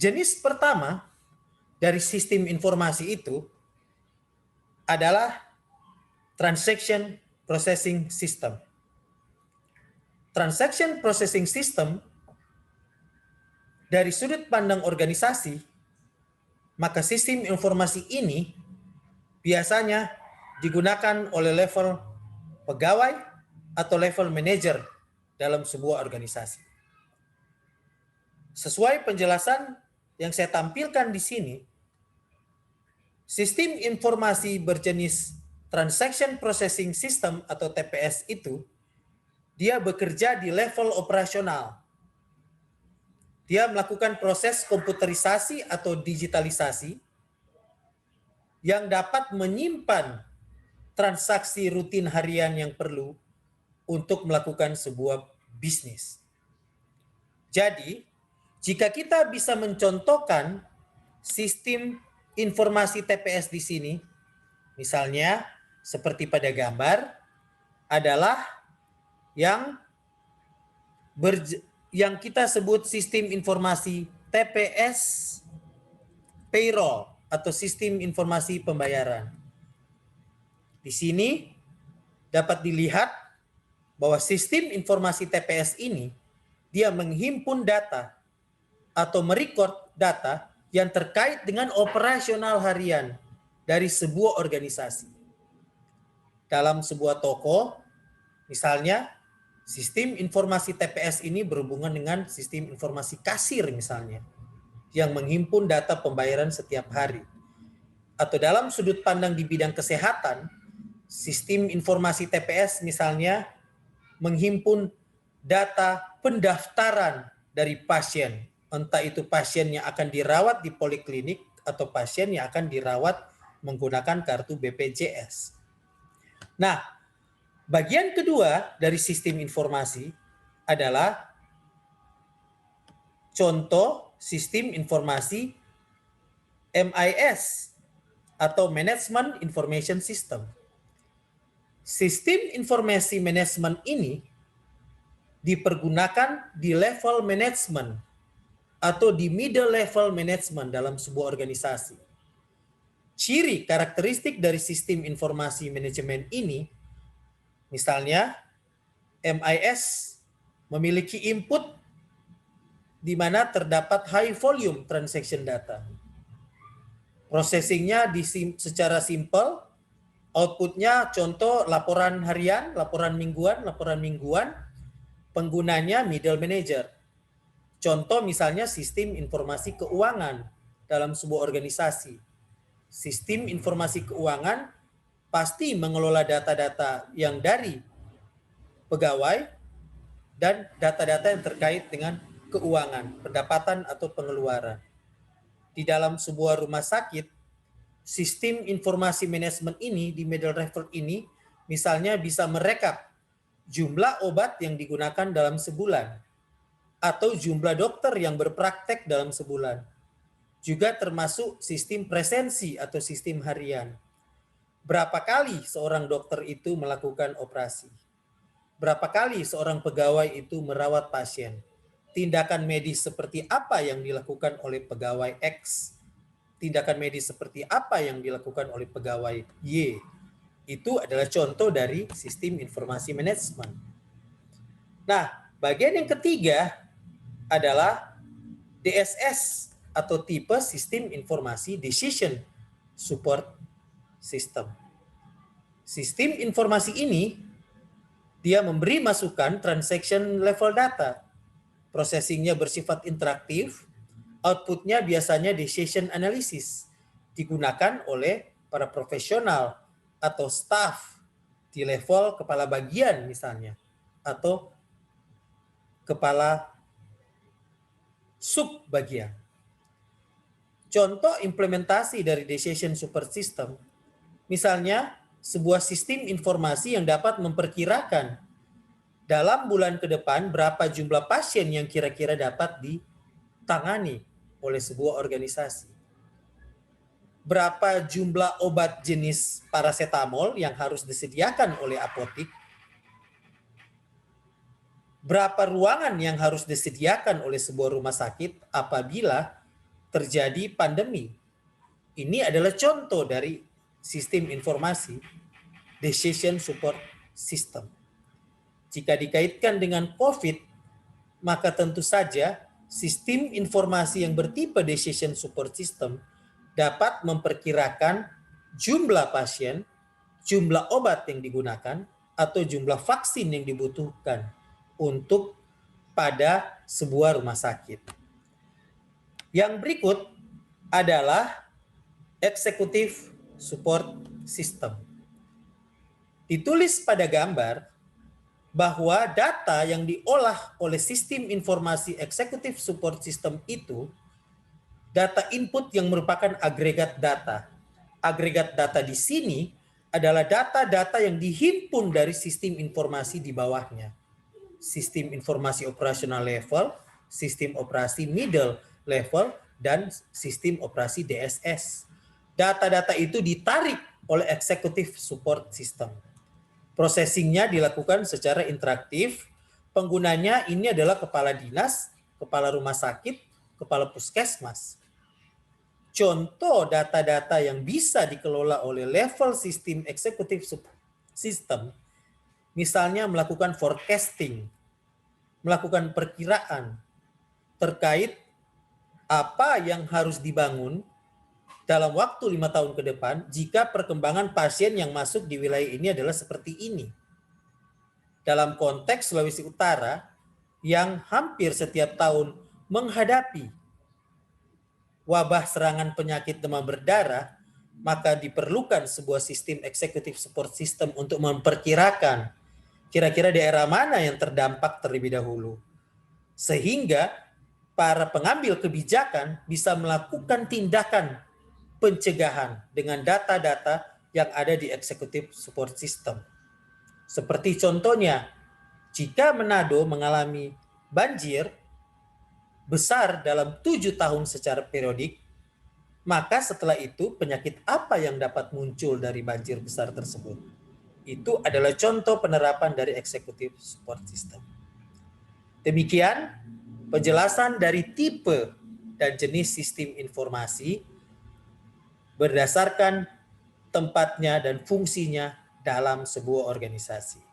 Jenis pertama dari sistem informasi itu adalah Transaction Processing System. Transaction Processing System dari sudut pandang organisasi, maka sistem informasi ini biasanya digunakan oleh level pegawai atau level manager dalam sebuah organisasi. Sesuai penjelasan yang saya tampilkan di sini, sistem informasi berjenis Transaction Processing System atau TPS itu, dia bekerja di level operasional. Dia melakukan proses komputerisasi atau digitalisasi yang dapat menyimpan transaksi rutin harian yang perlu untuk melakukan sebuah bisnis. Jadi, jika kita bisa mencontohkan sistem informasi TPS di sini, misalnya seperti pada gambar, adalah yang kita sebut sistem informasi TPS payroll atau sistem informasi pembayaran. Di sini dapat dilihat bahwa sistem informasi TPS ini dia menghimpun data atau merekod data yang terkait dengan operasional harian dari sebuah organisasi. Dalam sebuah toko, misalnya, sistem informasi TPS ini berhubungan dengan sistem informasi kasir misalnya, yang menghimpun data pembayaran setiap hari. Atau dalam sudut pandang di bidang kesehatan, sistem informasi TPS misalnya menghimpun data pendaftaran dari pasien, entah itu pasien yang akan dirawat di poliklinik atau pasien yang akan dirawat menggunakan kartu BPJS. Nah, bagian kedua dari sistem informasi adalah contoh sistem informasi MIS atau Management Information System. Sistem informasi manajemen ini dipergunakan di level manajemen atau di middle level management dalam sebuah organisasi. Ciri karakteristik dari sistem informasi manajemen ini, misalnya MIS memiliki input di mana terdapat high volume transaction data. Processingnya secara simple, outputnya contoh laporan harian, laporan mingguan, penggunanya middle manager. Contoh misalnya sistem informasi keuangan dalam sebuah organisasi. Sistem informasi keuangan pasti mengelola data-data yang dari pegawai dan data-data yang terkait dengan keuangan, pendapatan atau pengeluaran. Di dalam sebuah rumah sakit, sistem informasi manajemen ini di middle level ini misalnya bisa merekap jumlah obat yang digunakan dalam sebulan atau jumlah dokter yang berpraktek dalam sebulan. Juga termasuk sistem presensi atau sistem harian. Berapa kali seorang dokter itu melakukan operasi? Berapa kali seorang pegawai itu merawat pasien? Tindakan medis seperti apa yang dilakukan oleh pegawai X? Tindakan medis seperti apa yang dilakukan oleh pegawai Y? Itu adalah contoh dari sistem informasi manajemen. Nah, bagian yang ketiga adalah DSS atau tipe sistem informasi Decision Support System. Sistem informasi ini dia memberi masukan transaction level data. Processingnya bersifat interaktif, outputnya biasanya decision analysis, digunakan oleh para profesional atau staff di level kepala bagian misalnya, atau kepala sub bagian. Contoh implementasi dari decision support system, misalnya sebuah sistem informasi yang dapat memperkirakan dalam bulan ke depan berapa jumlah pasien yang kira-kira dapat ditangani oleh sebuah organisasi. Berapa jumlah obat jenis paracetamol yang harus disediakan oleh apotik. Berapa ruangan yang harus disediakan oleh sebuah rumah sakit apabila terjadi pandemi. Ini adalah contoh dari sistem informasi decision support system. Jika dikaitkan dengan COVID, maka tentu saja sistem informasi yang bertipe decision support system dapat memperkirakan jumlah pasien, jumlah obat yang digunakan, atau jumlah vaksin yang dibutuhkan untuk pada sebuah rumah sakit. Yang berikut adalah executive support system. Ditulis pada gambar bahwa data yang diolah oleh sistem informasi executive support system itu data input yang merupakan agregat data. Agregat data di sini adalah data-data yang dihimpun dari sistem informasi di bawahnya. Sistem informasi operasional level, sistem operasi middle level, dan sistem operasi DSS. Data-data itu ditarik oleh executive support system. Processingnya dilakukan secara interaktif. Penggunanya ini adalah kepala dinas, kepala rumah sakit, kepala puskesmas. Contoh data-data yang bisa dikelola oleh level sistem executive system, misalnya melakukan forecasting, melakukan perkiraan terkait apa yang harus dibangun dalam waktu 5 tahun ke depan jika perkembangan pasien yang masuk di wilayah ini adalah seperti ini. Dalam konteks Sulawesi Utara yang hampir setiap tahun menghadapi wabah serangan penyakit demam berdarah, maka diperlukan sebuah sistem executive support system untuk memperkirakan kira-kira daerah mana yang terdampak terlebih dahulu. Sehingga para pengambil kebijakan bisa melakukan tindakan pencegahan dengan data-data yang ada di executive support system. Seperti contohnya, jika Manado mengalami banjir besar dalam 7 tahun secara periodik, maka setelah itu penyakit apa yang dapat muncul dari banjir besar tersebut? Itu adalah contoh penerapan dari executive support system. Demikian penjelasan dari tipe dan jenis sistem informasi berdasarkan tempatnya dan fungsinya dalam sebuah organisasi.